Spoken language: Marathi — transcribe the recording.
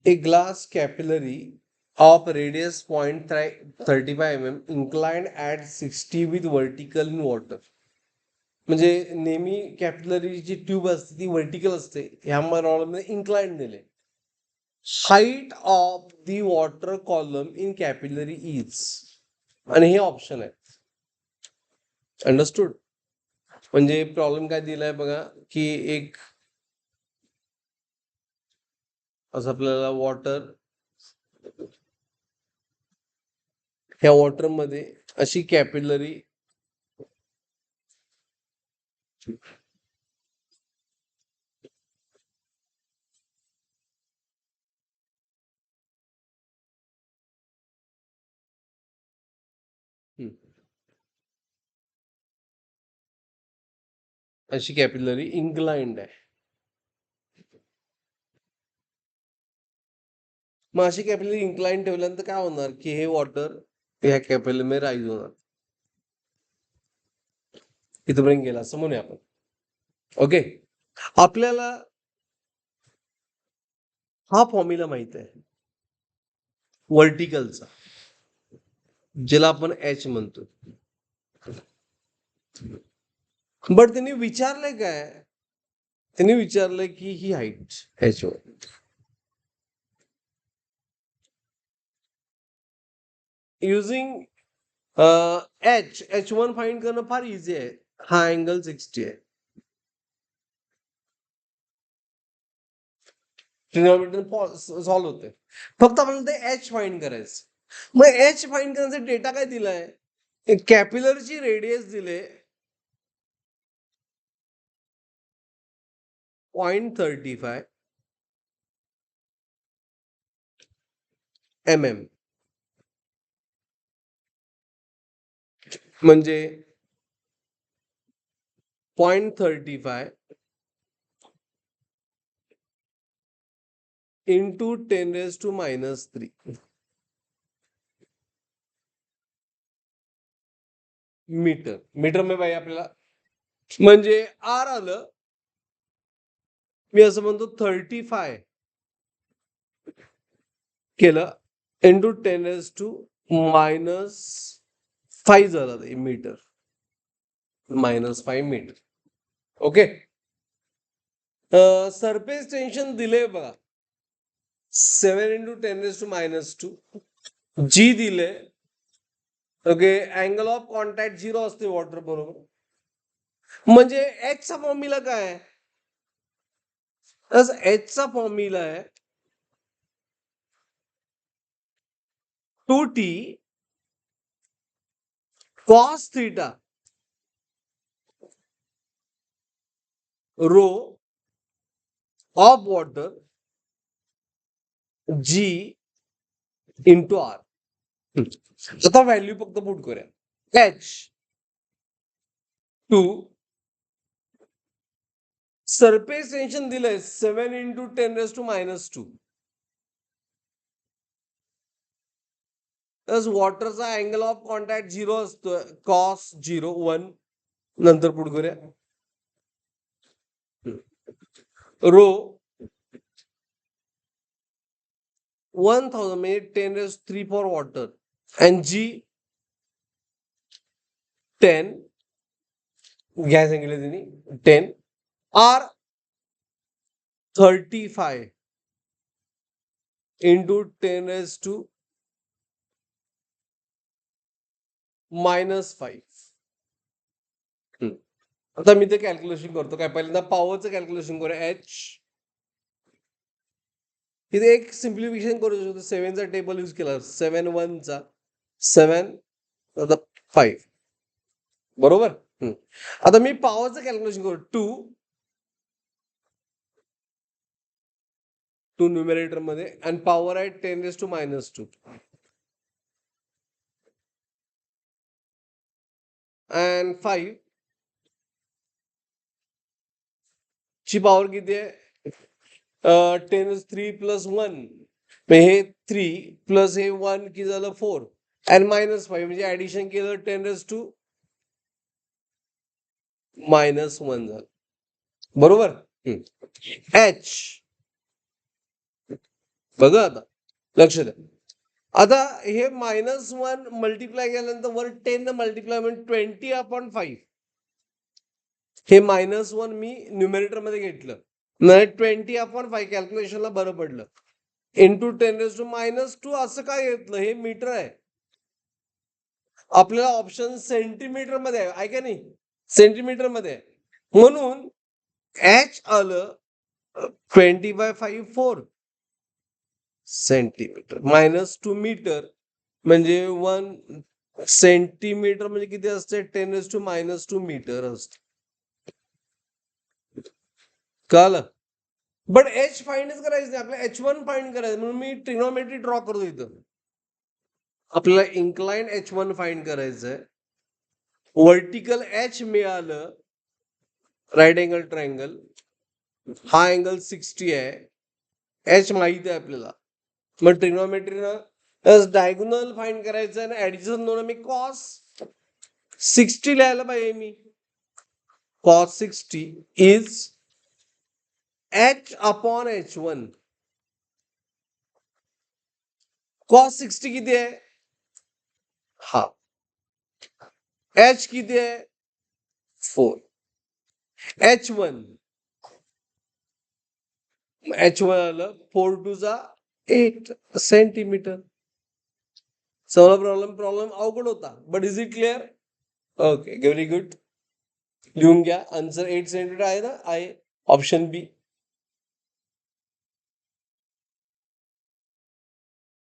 A glass capillary of radius 0.35 mm inclined at 60 with vertical in water. म्हणजे नेहमी कॅपिलरी जी ट्यूब असते ती व्हर्टिकल असते, ह्या प्रॉब्लेममध्ये इन्क्लाइंड दिले. Height of the water column in capillary is, आणि हे ऑप्शन आहे. अंडरस्टूड? म्हणजे प्रॉब्लेम काय दिलाय बघा, की एक असं आपल्याला वॉटर, ह्या वॉटरमध्ये अशी कॅपिलरी अशी कॅपिलरी इन्क्लाइंड आहे. मग अशी कॅपिलरी इन्क्लाइंड ठेवल्यानंतर काय होणार, की हे वॉटर ह्या कॅपिलरीमध्ये राईज होणार. इथपर्यंत गेला असं म्हणूया आपण. ओके, आपल्याला हा फॉर्म्युला माहित आहे व्हर्टिकलचा, ज्याला आपण एच म्हणतो. बट त्यांनी विचारलंय काय, त्यांनी विचारलंय की ही हाईट एच वर. युझिंग H1 फाइंड करणं फार इझी आहे. हा अँगल 60 आहे. ट्रिग्नोमेट्री सॉल्व्ह होते. फक्त आपल्याला ते एच फाइंड करायचं. मग एच फाइंड करण्याचा डेटा काय दिलाय, कॅपिलरची रेडियस दिले 0.35 mm, म्हणजे 0.35 इंटू 10⁻³ मीटर. मीटर में बाई आपल्याला म्हणजे आर आलं. मी असं म्हणतो 35 केलं इंटू 10⁻⁵ झालं ते metre, -5 metre. Okay, surface tension दिले बघा 7 इंटू 10⁻². जी दिले. ओके, अँगल ऑफ कॉन्टॅक्ट 0 असते वॉटर बरोबर. म्हणजे एच चा फॉर्म्युला काय आहे, एच चा फॉर्म्युला आहे 2t cos θ rho of water g into r. आता व्हॅल्यू फक्त पुट करूया. H2 सरफेस टेन्शन दिलंय 7 इंटू 10⁻². वॉटरचा अँगल ऑफ कॉन्टॅक्ट 0 असतो, cos 0 1. नंतर पुट करूया रो 1000 म्हणजे 10⁻³ फॉर वॉटर, अँड जी 10 घ्याय सांगितलं त्यांनी 10, आर 35 इंटू 10⁻⁵. आता मी ते कॅल्क्युलेशन करतो. काय पहिल्यांदा पॉवरचं कॅल्क्युलेशन करूया. एच इथे एक सिम्प्लिफिकेशन करू शकतो. 7चा टेबल यूज केला, 7 1 7 5 बरोबर. आता मी पॉवरचं कॅल्क्युलेशन करू. 2 न्यूमरेटर मध्ये, आणि पॉवर आहे 10⁻². अँड 5 ची पॉवर किती आहे, 10⁻³ प्लस 1, हे 3 प्लस हे 1 किती झालं 4, अँड -5 म्हणजे ऍडिशन केलं 10⁻⁻1 झालं. बरोबर. एच बघा आता लक्ष द्या. आता हे -1 मल्टिप्लाय केल्यानंतर वर 10 मल्टिप्लाय म्हणजे 20/5. हे -1 मी न्यूमरेटर मध्ये घेतलं, नाही 20/5 कॅल्क्युलेशनला बरं पडलं. इंटू 10⁻². असं काय घेतलं? हे मीटर आहे. आपल्याला ऑप्शन सेंटीमीटर मध्ये आहे का नाही? सेंटीमीटर मध्ये आहे. म्हणून H आलं 20/5 4 सेंटीमीटर, -2 मीटर म्हणजे 1 सेंटीमीटर म्हणजे किती असते? 10⁻² मीटर असते. कळलं? बट H फाइंडच करायचं नाही, आपल्याला H1 फाइंड करायचं. म्हणून मी ट्रिग्नोमेट्री ड्रॉ करतो इथं. आपल्याला इन्क्लाइन H1 फाइंड करायचंय. वर्टिकल H मिळालं, राईट अँगल ट्रायंगल, हा अँगल 60 आहे, H माहिती आहे आपल्याला. मग ट्रिग्नोमेट्रीनं डायगोनल फाइंड करायचं आणि ऍडिशन दोन मी कॉस 60 लिहायला पाहिजे. मी cos 60 इज H/H1. cos 60 किती आहे? हा. H किती आहे? 4. H1 आलं 4×2 8 सेंटीमीटर. प्रॉब्लेम अवघड होता, but is it clear? Okay, very good. लिहून घ्या. आन्सर 8 सेंटीमीटर आहे ना? आहे ऑप्शन बी.